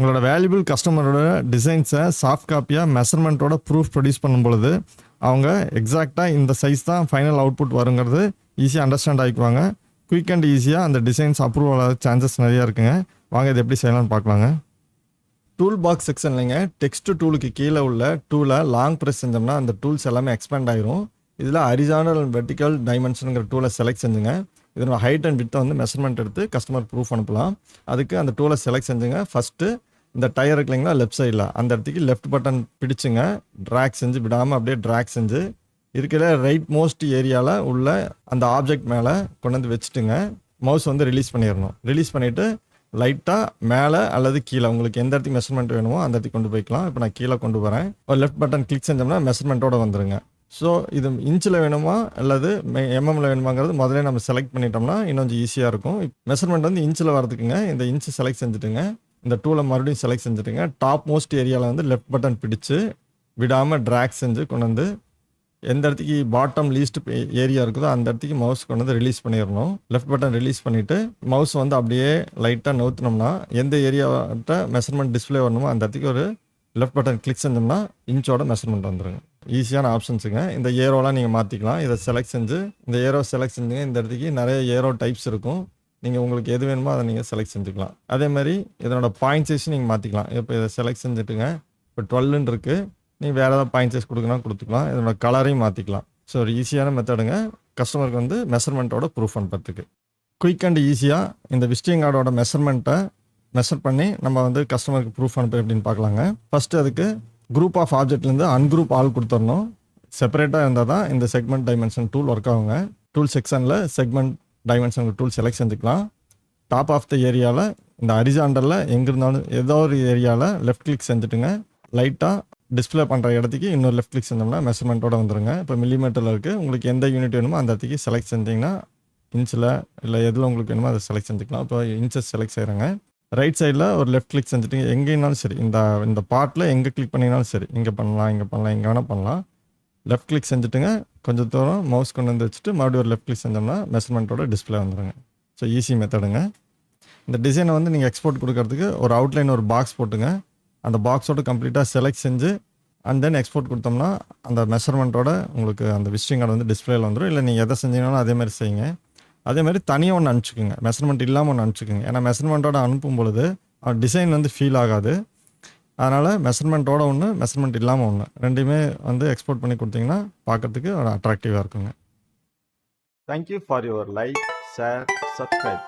உங்களோட வேல்யூபிள் கஸ்டமரோட டிசைன்ஸை soft காப்பியாக மெஷர்மெண்ட்டோட proof produce பண்ணும் பொழுது அவங்க எக்ஸாக்டாக இந்த சைஸ் தான் ஃபைனல் அவுட்புட் வருங்கிறது ஈஸியாக அண்டர்ஸ்டாண்ட் ஆகிக்குவாங்க. குயிக் அண்ட் ஈஸியாக அந்த டிசைன்ஸ் அப்ரூவ் ஆகாத சான்சஸ் நிறையா இருக்குங்க. வாங்க இது எப்படி செய்யலாம்னு பார்க்கலாங்க. டூல் பாக்ஸ் செக்ஷன்லைங்க டெக்ஸ்ட் டூலுக்கு கீழே உள்ள டூலை லாங் ப்ரெஸ் செஞ்சோம்னா அந்த டூல்ஸ் எல்லாமே எக்ஸ்பேண்ட் ஆகிரும். இதில் ஹரிசாண்டல் அண்ட் வெர்டிக்கல் டைமென்ஷனுங்கிற டூலை செலக்ட் செஞ்சுங்க. இதனோட ஹைட் அண்ட் வித்தை வந்து மெஷர்மெண்ட் எடுத்து கஸ்டமர் ப்ரூஃப் அனுப்பலாம். அதுக்கு அந்த டூலை செலக்ட் செஞ்சுங்க. ஃபஸ்ட்டு இந்த டயர் இருக்கு இல்லைங்களா லெஃப்ட் சைடில், அந்த இடத்துக்கு லெஃப்ட் பட்டன் பிடிச்சுங்க. ட்ராக் செஞ்சு விடாமல் அப்படியே ட்ராக் செஞ்சு இருக்கிற ரைட் மோஸ்ட் ஏரியாவில் உள்ள அந்த ஆப்ஜெக்ட் மேலே கொண்டு வந்து வச்சுட்டுங்க. மவுஸ் வந்து ரிலீஸ் பண்ணிடணும். ரிலீஸ் பண்ணிவிட்டு லைட்டாக மேலே அல்லது கீழே உங்களுக்கு எந்த இடத்துக்கு மெஷர்மெண்ட் வேணுமோ அந்த இடத்துக்கு கொண்டு போய்க்கலாம். இப்போ நான் கீழே கொண்டு வரேன். ஒரு லெஃப்ட் பட்டன் கிளிக் செஞ்சோம்னா மெஷர்மெண்ட்டோட வந்துருங்க. ஸோ இது இன்ச்சில் வேணுமா அல்லது எம்எம்மில் வேணுமாங்கிறது முதல்ல நம்ம செலக்ட் பண்ணிட்டோம்னா இன்னும் கொஞ்சம் ஈஸியாக இருக்கும். மெஷர்மெண்ட் வந்து இன்ச்சில் வரதுக்குங்க இந்த இன்ச்சு செலக்ட் செஞ்சுட்டுங்க. இந்த டூலை மறுபடியும் செலக்ட் செஞ்சுட்டுங்க. டாப் மோஸ்ட் ஏரியாவில் வந்து லெஃப்ட் பட்டன் பிடிச்சு விடாமல் ட்ராக் செஞ்சு கொண்டு வந்து எந்த இடத்துக்கு பாட்டம் லீஸ்ட் ஏரியா இருக்குதோ அந்த இடத்துக்கு மவுஸ் கொண்டு வந்து ரிலீஸ் பண்ணிடணும். லெஃப்ட் பட்டன் ரிலீஸ் பண்ணிவிட்டு மவுஸ் வந்து அப்படியே லைட்டாக நவுத்தினோம்னா எந்த ஏரியாவிட்ட மெஷர்மெண்ட் டிஸ்பிளே வரணுமோ அந்த இடத்துக்கு ஒரு லெஃப்ட் பட்டன் கிளிக் செஞ்சோம்னா இன்ச்சோட மெஷர்மெண்ட் வந்துடுங்க. ஈஸியான ஆப்ஷன்ஸுங்க. இந்த ஏரோலாம் நீங்கள் மாற்றிக்கலாம். இதை செலக்ட் செஞ்சு இந்த ஏரோ செலக்ட் செஞ்சுங்க. இந்த இடத்துக்கு நிறைய ஏரோ டைப்ஸ் இருக்கும். நீங்கள் உங்களுக்கு எது வேணுமோ அதை நீங்கள் செலக்ட் செஞ்சுக்கலாம். அதே மாதிரி இதனோட பாயிண்ட் சைஸ் நீங்கள் மாற்றிக்கலாம். இப்போ இதை செலக்ட் செஞ்சுட்டுங்க. இப்போ 12 இருக்குது. நீங்கள் வேறு ஏதாவது பாயிண்ட் சைஸ் கொடுக்கணும் கொடுத்துக்கலாம். இதனோட கலரையும் மாற்றிக்கலாம். ஸோ ஒரு ஈஸியான மெத்தடுங்க கஸ்டமருக்கு வந்து மெஷர்மெண்ட்டோட ப்ரூஃப் அனுப்புறதுக்கு. குயிக் அண்ட் ஈஸியாக இந்த விசிட்டிங் கார்டோட மெஷர்மெண்ட்டை மெஷர் பண்ணி நம்ம வந்து கஸ்டமருக்கு ப்ரூஃப் அனுப்பு எப்படின்னு பார்க்கலாங்க. ஃபஸ்ட்டு அதுக்கு குரூப் ஆஃப் ஆப்ஜெக்ட்லேருந்து அன்குரூப் ஆல் கொடுத்துடணும். செப்பரேட்டாக இருந்தால் தான் இந்த செக்மெண்ட் டைமென்ஷன் டூல் ஒர்க் ஆகுங்க. டூல் செக்ஷனில் செக்மெண்ட் டைமென்ஷன் டூல் செலக்ட் செஞ்சுக்கலாம். டாப் ஆஃப் த ஏரியாவில் இந்த ஹரிசாண்டலில் எங்கே இருந்தாலும் ஏதோ ஒரு ஏரியாவில் லெஃப்ட் கிளிக் செஞ்சுட்டுங்க. லைட்டாக டிஸ்பிளே பண்ணுற இடத்துக்கு இன்னொரு லெஃப்ட் கிளிக் செஞ்சோம்னா மெஷர்மெண்ட்டோட வந்துடுங்க. இப்போ மில்லிமீட்டரில் இருக்குது. உங்களுக்கு எந்த யூனிட் வேணுமோ அந்த இடத்துக்கு செலக்ட் செஞ்சிங்கன்னா இன்ச்சில் இல்லை எதில் உங்களுக்கு வேணுமோ அதை செலக்ட் செஞ்சுக்கலாம். இப்போ இன்ச்சஸ் செலக்ட் செய்கிறாங்க. ரைட் சைடில் ஒரு லெஃப்ட் கிளிக் செஞ்சுட்டு எங்கேனாலும் சரி இந்த பார்ட்டில் எங்கே கிளிக் பண்ணிங்கனாலும் சரி இங்கே பண்ணலாம் இங்கே வேணால் பண்ணலாம். லெஃப்ட் கிளிக் செஞ்சுட்டுங்க. கொஞ்சம் தூரம் மவுஸ் கொண்டு வந்து வச்சுட்டு மறுபடியும் ஒரு லெஃப்ட் கிளிக் செஞ்சோம்னா மெஷர்மெண்ட்டோட டிஸ்பிளே வந்துடுங்க. ஸோ ஈஸி மெத்தடுங்க. இந்த டிசைனை வந்து நீங்கள் எக்ஸ்போர்ட் கொடுக்கறதுக்கு ஒரு அவுட்லைன் ஒரு பாக்ஸ் போட்டுங்க. அந்த பாக்ஸோட கம்ப்ளீட்டாக செலக்ட் செஞ்சு அண்ட் தென் எக்ஸ்போர்ட் கொடுத்தோம்னா அந்த மெஷர்மெண்ட்டோட உங்களுக்கு அந்த விசிட்டிங் கார்டு வந்து டிஸ்பிளேல வந்துடும். இல்லை நீங்கள் எதை செஞ்சீங்கனாலும் அதே மாதிரி செய்யுங்க. அதே மாதிரி தனியாக ஒன்று அனுப்பிச்சிக்கோங்க. மெஷர்மெண்ட் இல்லாமல் ஒன்று அனுப்பிச்சிக்கோங்க. ஏன்னா மெஷர்மெண்ட்டோட அனுப்பும் பொழுது டிசைன் வந்து ஃபீல் ஆகாது. அதனால் மெஷர்மெண்ட்டோட ஒன்று மெஷர்மெண்ட் இல்லாமல் ஒன்று ரெண்டுமே வந்து எக்ஸ்போர்ட் பண்ணி கொடுத்தீங்கன்னா பார்க்கறதுக்கு ஒரு அட்ராக்டிவாக இருக்குங்க. Thank you for your like, share, subscribe.